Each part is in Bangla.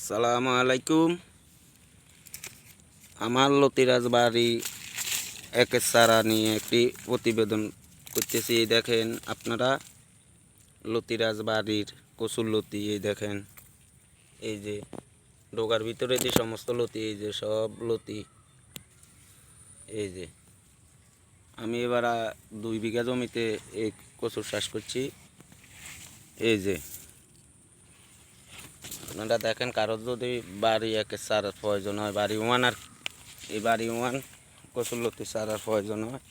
সালামু আলাইকুম। আমার লতিরাজ বাড়ি একের চারা নিয়ে একটি প্রতিবেদন করতেছি। এই দেখেন আপনারা লতিরাজ বাড়ির কচুর লতি। এই দেখেন, এই যে ডোগার ভিতরে যে সমস্ত লতি, এই যে সব লতি। এই যে আমি এবার 2 বিঘা জমিতে এই কচুর চাষ করছি। এই যে আপনারা দেখেন, কারোর যদি বাড়ি একের চারার প্রয়োজন হয়, বাড়ি ওয়ান আর এই বাড়ি ওয়ান কচুর লতি চারার প্রয়োজন হয়,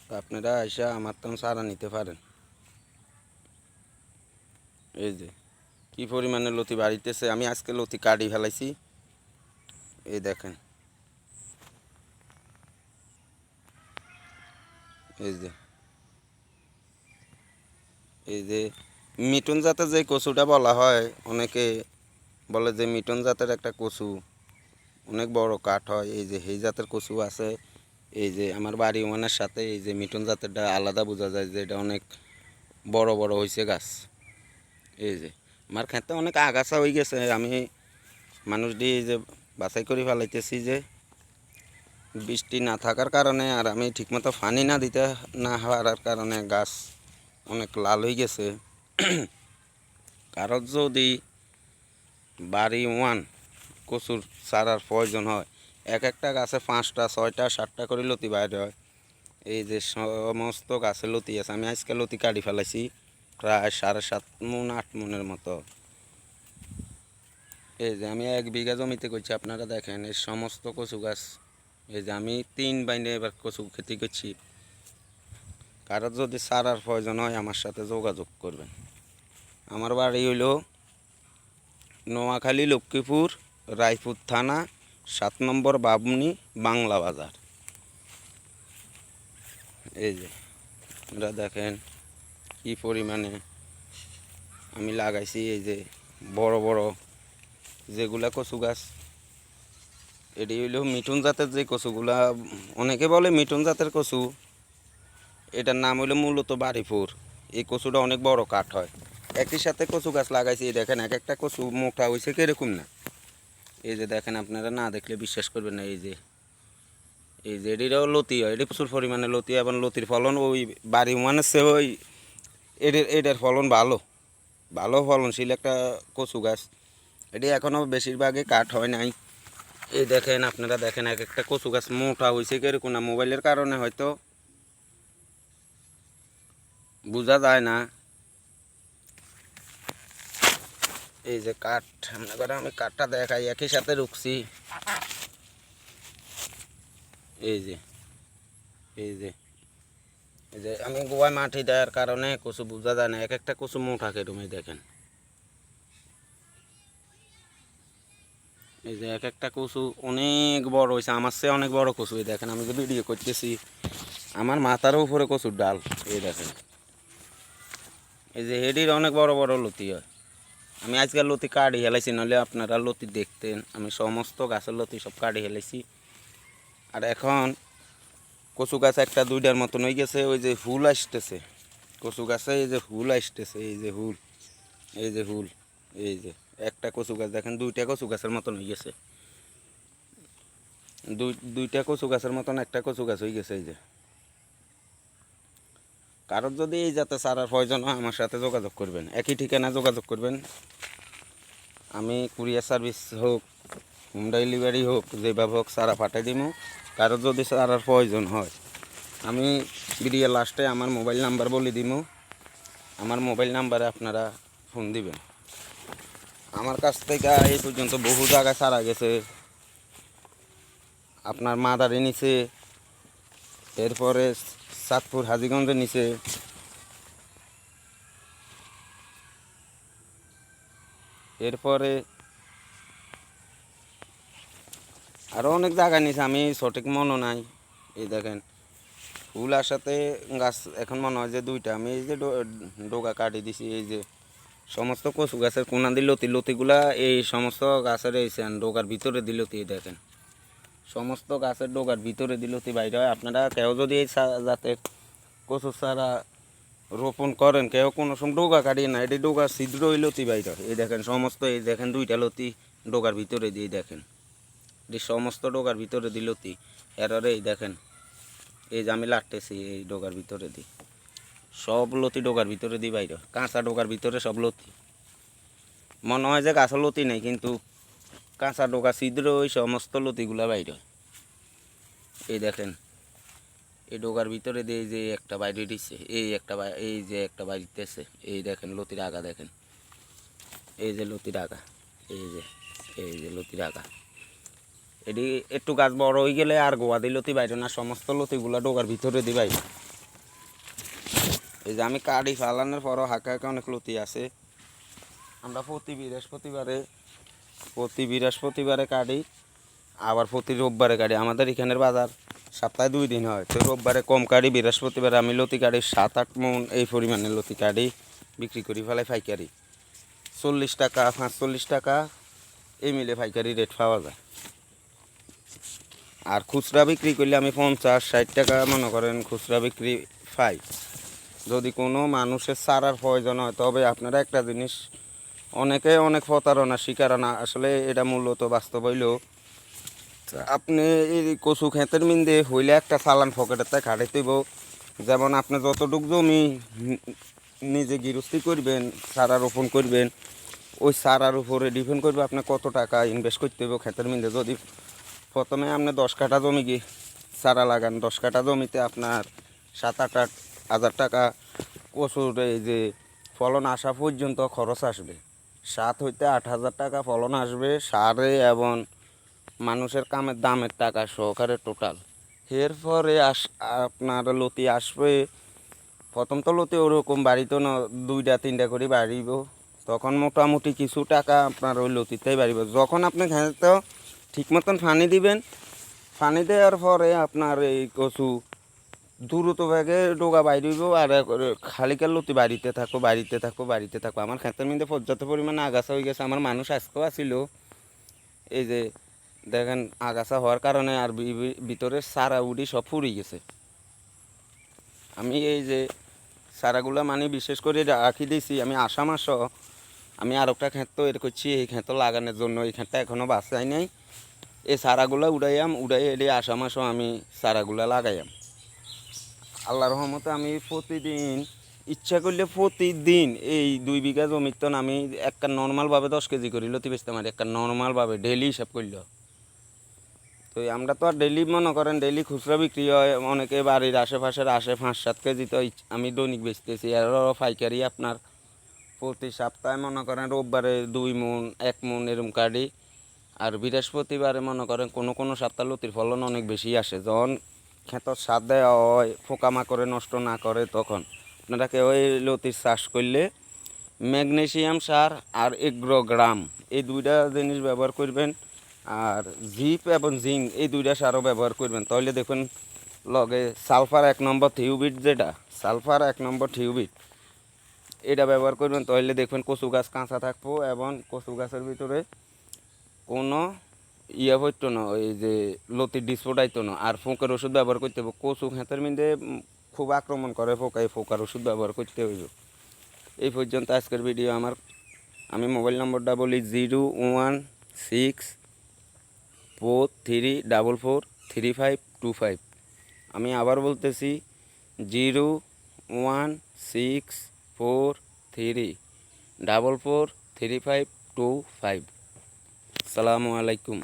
তো আপনারা এসে আমার তো চারা নিতে পারেন। এই যে কি পরিমাণে লতি বাড়িতেছে, আমি আজকে লতি কাটি ফেলাইছি। এই দেখেন, এই যে এই যে মিটন জাতের যে কচুটা বলা হয়, অনেকে বলে যে মিটন জাতের একটা কচু অনেক বড় কাঠ হয়। এই যে এই জাতের কচু আছে। এই যে আমার বাড়ি ওয়ানের সাথে এই যে মিটন জাতেরটা আলাদা বোঝা যায় যে এটা অনেক বড় বড় হয়েছে গাছ। এই যে আমার খেতে অনেক আগাছা হয়ে গেছে, আমি মানুষ দিয়ে যে বাছাই করে ফেলাইতেছি যে বৃষ্টি না থাকার কারণে, আর আমি ঠিকমতো পানি না দিতে না হওয়ার কারণে গাছ অনেক লাল হয়ে গেছে। কারণ যদি বাড়ি ওয়ান কচুর চারার প্রয়োজন হয়, এক একটা গাছে 5টা 6টা 7টা করে লতি বাইরে হয়। এই যে সমস্ত গাছে লতি আছে, আমি আজকে লতি কাটি ফেলাইছি প্রায় 7.5 মণ 8 মণের মতো। এই যে আমি 1 বিঘা জমিতে করছি, আপনারা দেখেন এই সমস্ত কচু গাছ। এই যে আমি 3 বাইনে এবার কচু খেতি করছি। কারোর যদি চারার প্রয়োজন হয় আমার সাথে যোগাযোগ করবেন। আমার বাড়ি হইল নোয়াখালী, লক্ষ্মীপুর, রায়পুর থানা, 7 নম্বর বাবুনি, বাংলা বাজার। এই যে আপনারা দেখেন কি পরিমাণে আমি লাগাইছি। এই যে বড় বড় যেগুলা কচু গাছ, এটি হইল মিঠুন জাতের যে কচুগুলা, অনেকে বলে মিঠুন জাতের কচু, এটার নাম হইল মূলত বাড়িপুর। এই কচুটা অনেক বড় কাঠ হয়। একই সাথে কচু গাছ লাগাইছি, দেখেন এক একটা কচু মোটা হয়েছে কিরকম না। এই যে দেখেন, আপনারা না দেখলে বিশ্বাস করবেন না। এই যে এটিরও লতি হয়, এটি প্রচুর পরিমাণে লতি, এবং লতির ফলন ওই বাড়ি মানের চেয়ে ওই এটার ফলন ভালো ভালো ফলনশীল একটা কচু গাছ। এটি এখনও বেশিরভাগই কাঠ হয় নাই। এই দেখেন, আপনারা দেখেন এক একটা কচু গাছ মোটা হয়েছে কিরকম না, মোবাইলের কারণে হয়তো বোঝা যায় না। এই যে কাঠ, মনে করেন আমি কাঠটা দেখাই, একই সাথে রুখছি। এই যে এই যে এই যে আমি গোয়ায় মাটি দেওয়ার কারণে কচু বোঝা যায় না, এক একটা কচু মোটা কেরম। এই দেখেন, এই যে এক একটা কচু অনেক বড় হয়েছে, আমার চেয়ে অনেক বড় কচু। এই দেখেন, আমি যে ভিডিও করতেছি আমার মাথার উপরে কচুর ডাল। এই দেখেন, এই যে হেডির অনেক বড় বড় লতি হয়। আমি আজকাল লতি কাটি হেলাইছি, নাহলে আপনারা লতি দেখতেন। আমি সমস্ত গাছের লতি সব কাটি হেলাইছি। আর এখন কচু গাছ একটা 2টার মতন হয়ে গেছে। ওই যে ফুল আসতেছে কচু গাছে, এই যে ফুল আসতেছে, এই যে ফুল, এই যে ফুল। এই যে একটা কচু গাছ দেখেন 2টা কচু গাছের মতন হয়ে গেছে। দুইটা কচু গাছের মতন একটা কচু গাছ হয়ে গেছে। এই যে কারোর যদি এই জাতের চারার প্রয়োজন হয় আমার সাথে যোগাযোগ করবেন, একই ঠিকানা যোগাযোগ করবেন। আমি কুরিয়ার সার্ভিস হোক, হোম ডেলিভারি হোক, যেভাবে হোক চারা পাঠিয়ে দিব। কারোর যদি চারার প্রয়োজন হয়, আমি ভিডিও লাস্টে আমার মোবাইল নাম্বার বলে দিব। আমার মোবাইল নাম্বারে আপনারা ফোন দিবেন। আমার কাছ থেকে এই পর্যন্ত বহু জায়গায় চারা গেছে। আপনার মাদারি নিচে, এরপরে চাঁদপুর হাজীগঞ্জের নিচে, এরপরে আরও অনেক জায়গায় নিচে, আমি সঠিক মনে নাই। এই দেখেন ফুল আসাতে গাছ এখন মনে হয় যে 2টা। আমি এই যে ডোগা কাটি দিছি। এই যে সমস্ত কচু গাছের কোনা দিয়ে লতিগুলা এই সমস্ত গাছের এই ডোগার ভিতরে দিলতি। দেখেন সমস্ত গাছের ডোগার ভিতরে দিলতি বাইরে হয়। আপনারা কেউ যদি এই জাতের কচু চারা রোপণ করেন কেউ কোনো সময় ডোগা কাটিয়ে না, এটি ডোগা ছিদ্র ওই লতি বাইর হয়। এই দেখেন সমস্ত, এই দেখেন দুইটা লতি ডোগার ভিতরে দিয়ে দেখেন, এটি সমস্ত ডোগার ভিতরে দিয়ে লতি এরারে এই দেখেন, এই যে আমি লাটতেছি এই ডোগার ভিতরে দিই, সব লতি ডোগার ভিতরে দিই বাইর, কাঁচা ডোগার ভিতরে সব লতি। মনে হয় যে গাছের লতি নেই, কিন্তু কাঁচা ডোগা ছিদ্র ওই সমস্ত লতিগুলা বাইর হয়। এই দেখেন এই ডোগার ভিতরে দিয়ে যে একটা বাইরে দিচ্ছে, এই একটা এই যে একটা বাইরেছে, এই দেখেন লতির আগা দেখেন, এই যে লতির আগা, এই যে লতির আগা। এটি একটু গাছ বড় হয়ে গেলে আর গোয়া দিয়ে লতি বাইরে না, সমস্ত লতিগুলা ডোগার ভিতরে দিয়ে বাইরে। এই যে আমি কাঠি ফালানোর পরও হাঁকা হাঁকা অনেক লতি আছে। আমরা প্রতি বৃহস্পতিবারে কাটি, আবার প্রতি রোববারে কাটি। আমাদের এখানের বাজার সপ্তাহে 2 দিন হয়, তো রোববারে কম কাটি, বৃহস্পতিবারে আমি লতি কাটি 7-8 মণ এই পরিমাণে লতি কাটি, বিক্রি করি ফেলাই পাইকারি 40 টাকা 45 টাকা এই মিলে পাইকারি রেট পাওয়া যায়। আর খুচরা বিক্রি করলে আমি 50-60 টাকা মনে করেন খুচরা বিক্রি পাই। যদি কোনো মানুষের চারার প্রয়োজন হয়, তবে আপনারা একটা জিনিস, অনেকে অনেক প্রতারণা শিকার না, আসলে এটা মূলত বাস্তব হইলেও আপনি এই কচু ক্ষেতের মিন্দে হইলে একটা চালান পকেটের খাটাইতেইব। যেমন আপনি যতটুকু জমি নিজে গৃহস্থী করবেন, চারা রোপণ করবেন, ওই চারার উপরে ডিপেন্ড করবে আপনি কত টাকা ইনভেস্ট করতে হইব ক্ষেতের মিন্দে। যদি প্রথমে আপনি 10 কাঠা জমি চারা লাগান, 10 কাঠা জমিতে আপনার 7-8 হাজার টাকা কচুর এই যে ফলন আসা পর্যন্ত খরচ আসবে, 7 হইতে 8 হাজার টাকা ফলন আসবে সারে এবং মানুষের কামের দামের টাকা সহকারে টোটাল। এরপরে আপনার লতি আসবে, প্রথম তো লতি ওরকম বাড়িত না, 2-3টা করে বাড়িব, তখন মোটামুটি কিছু টাকা আপনার ওই লতিতেই বাড়িব। যখন আপনি খেতে ঠিক মতন পানি দিবেন, পানি দেওয়ার পরে আপনার এই কচু দ্রুত ভাগে ডোগা বাইরিব, আর খালিকার লতি বাড়িতে থাকো। আমার ক্ষেতের মধ্যে পর্যাপ্ত পরিমাণে আগাছা হয়ে গেছে, আমার মানুষ আজকেও আসিল। এই যে দেখেন আগাছা হওয়ার কারণে আর ভিতরে সারা উডি সব ফুরি গেছে। আমি এই যে সারাগুলা মানে বিশেষ করে রাখি দিয়েছি, আমি আষাঢ় মাসও আমি আর একটা ক্ষেত তৈরি করছি, এই ক্ষেত লাগানোর জন্য। এই ক্ষেতটা এখনও বাঁচাই নাই, এই সারাগুলা উড়াই এলে আষাঢ় মাসও আমি সারাগুলা লাগাইয়াম। আল্লাহর রহমতে আমি প্রতিদিন ইচ্ছা করলে প্রতিদিন এই 2 বিঘা জমির তো আমি একটা নর্মালভাবে 10 কেজি করি লতি বেচতে পারি, একটা নর্মালভাবে ডেলি হিসাব করলে। তো আমরা তো আর ডেলি মনে করেন ডেলি খুচরা বিক্রি হয়, অনেকে বাড়ির আশেপাশের আসে 5-7 কেজি, তো আমি দৈনিক বেচতেছি। আরও পাইকারি আপনার প্রতি সপ্তাহে মনে করেন রোববারে 2 মণ 1 মণ এরকম কাটি, আর বৃহস্পতিবারে মনে করেন কোনো সপ্তাহ লতির ফলন অনেক বেশি আসে, যখন ক্ষেতর সার দেওয়া হয় পোকামাকড়ে নষ্ট না করে, তখন আপনারা কেউ ওই লতির চাষ করলে ম্যাগনেসিয়াম সার আর এগ্রোগ্রাম এই 2টা জিনিস ব্যবহার করবেন, আর জিপ এবং জিঙ্ক এই 2টা সারও ব্যবহার করবেন। তাহলে দেখুন লগে সালফার 1 নম্বর থিউবিট, যেটা সালফার 1 নম্বর থিউবিট, এটা ব্যবহার করবেন। তাহলে দেখবেন কচু গাছ কাঁচা থাকবো এবং কচু গাছের ভিতরে কোনো হইতো না, ওই যে লতির ডিসপোট আইতো না। আর পোকার ওষুধ ব্যবহার করতে হবে, কচু ক্ষেতের মধ্যে খুব আক্রমণ করে পোকা, এই পোকার ওষুধ ব্যবহার করতে হইব। এই পর্যন্ত আজকের ভিডিও আমার। আমি মোবাইল নম্বরটা বলি 01643443525। আমি আবার বলতেছি 01643443525। আসসালামু আলাইকুম।